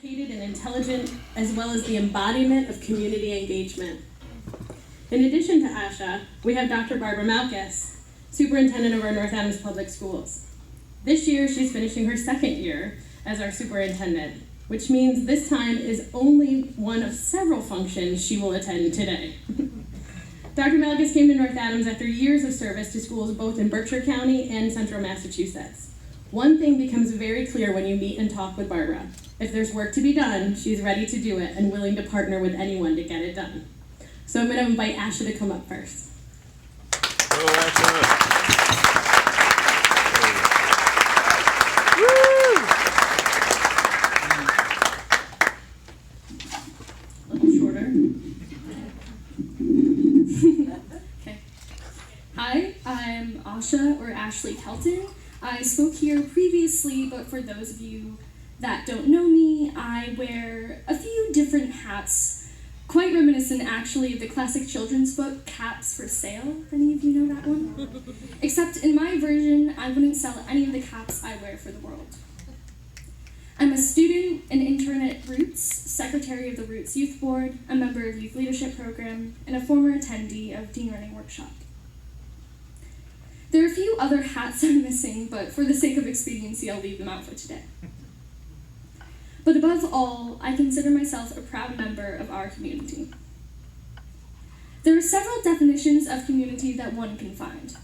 educated and intelligent, as well as the embodiment of community engagement. In addition to Asha, we have Dr. Barbara Malkus, superintendent of our North Adams Public Schools. This year, she's finishing her second year as our superintendent, which means this time is only one of several functions she will attend today. Dr. Malkus came to North Adams after years of service to schools both in Berkshire County and Central Massachusetts. One thing becomes very clear when you meet and talk with Barbara. If there's work to be done, she's ready to do it and willing to partner with anyone to get it done. So I'm going to invite Asha to come up first. A little shorter. Okay. Hi, I'm Asha, or Ashley Kelton. I spoke here previously, but for those of you that don't know me, I wear a few different hats, quite reminiscent actually of the classic children's book, Caps for Sale. Any of you know that one? Except in my version, I wouldn't sell any of the caps I wear for the world. I'm a student, an intern at Roots, secretary of the Roots Youth Board, a member of Youth Leadership Program, and a former attendee of Teen Learning Workshop. There are a few other hats I'm missing, but for the sake of expediency, I'll leave them out for today. But above all, I consider myself a proud member of our community. There are several definitions of community that one can find.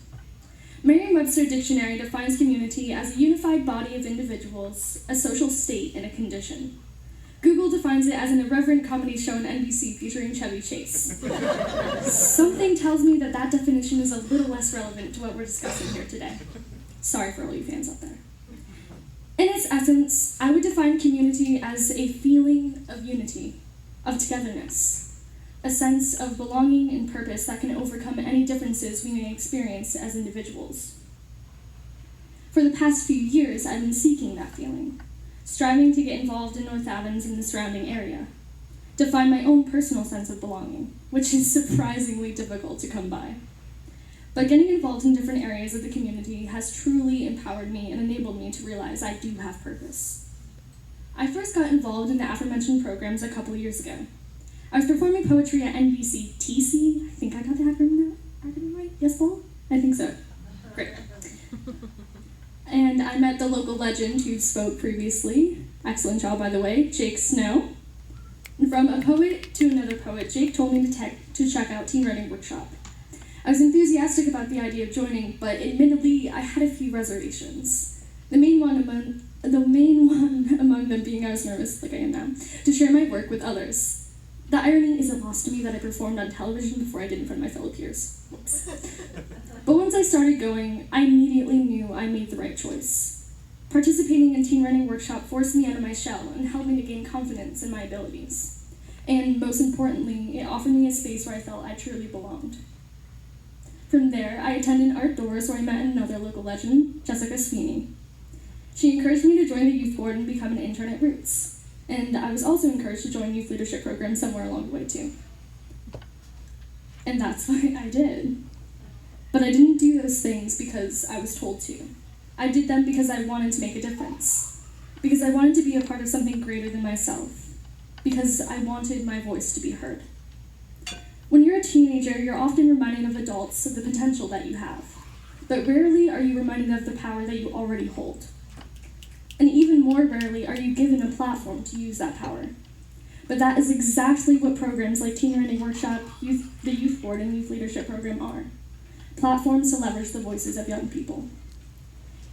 Merriam-Webster Dictionary defines community as a unified body of individuals, a social state, and a condition. Google defines it as an irreverent comedy show on NBC featuring Chevy Chase. Something tells me that that definition is a little less relevant to what we're discussing here today. Sorry for all you fans out there. In its essence, I would define community as a feeling of unity, of togetherness, a sense of belonging and purpose that can overcome any differences we may experience as individuals. For the past few years, I've been seeking that feeling, striving to get involved in North Adams and the surrounding area, to find my own personal sense of belonging, which is surprisingly difficult to come by. But getting involved in different areas of the community has truly empowered me and enabled me to realize I do have purpose. I first got involved in the aforementioned programs a couple years ago. I was performing poetry at NBCTC. I think I got the acronym right? Yes, Paul? I think so. Great. And I met the local legend who spoke previously. Excellent job, by the way, Jake Snow. And from a poet to another poet, Jake told me to check out Teen Learning Workshop. I was enthusiastic about the idea of joining, but admittedly, I had a few reservations. The main one among them being I was nervous, like I am now, to share my work with others. The irony isn't lost to me that I performed on television before I did in front of my fellow peers. But once I started going, I immediately knew I made the right choice. Participating in Teen Learning Workshop forced me out of my shell and helped me to gain confidence in my abilities. And most importantly, it offered me a space where I felt I truly belonged. From there, I attended Art Doors where I met another local legend, Jessica Sweeney. She encouraged me to join the youth board and become an intern at Roots. And I was also encouraged to join Youth Leadership Program somewhere along the way too. And that's what I did. But I didn't do those things because I was told to. I did them because I wanted to make a difference. Because I wanted to be a part of something greater than myself. Because I wanted my voice to be heard. When you're a teenager, you're often reminded of adults of the potential that you have. But rarely are you reminded of the power that you already hold. And even more rarely are you given a platform to use that power. But that is exactly what programs like Teen Learning Workshop, the Youth Board, and Youth Leadership Program are. Platforms to leverage the voices of young people.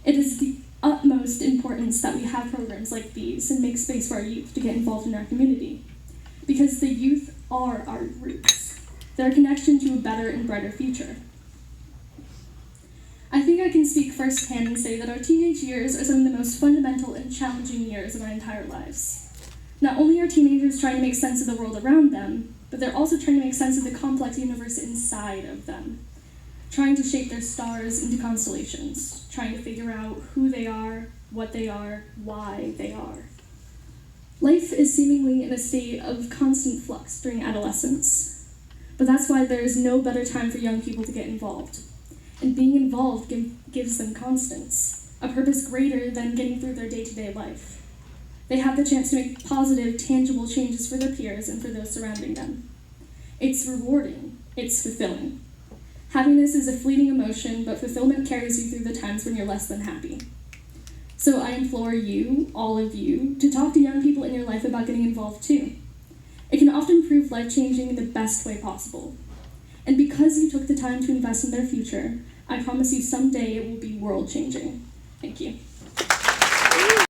It is the utmost importance that we have programs like these and make space for our youth to get involved in our community. Because the youth are our roots. They're a connection to a better and brighter future. I think I can speak firsthand and say that our teenage years are some of the most fundamental and challenging years of our entire lives. Not only are teenagers trying to make sense of the world around them, but they're also trying to make sense of the complex universe inside of them. Trying to shape their stars into constellations, trying to figure out who they are, what they are, why they are. Life is seemingly in a state of constant flux during adolescence, but that's why there is no better time for young people to get involved. And being involved gives them constance, a purpose greater than getting through their day-to-day life. They have the chance to make positive, tangible changes for their peers and for those surrounding them. It's rewarding. It's fulfilling. Happiness is a fleeting emotion, but fulfillment carries you through the times when you're less than happy. So I implore you, all of you, to talk to young people in your life about getting involved too. It can often prove life-changing in the best way possible. And because you took the time to invest in their future, I promise you someday it will be world-changing. Thank you.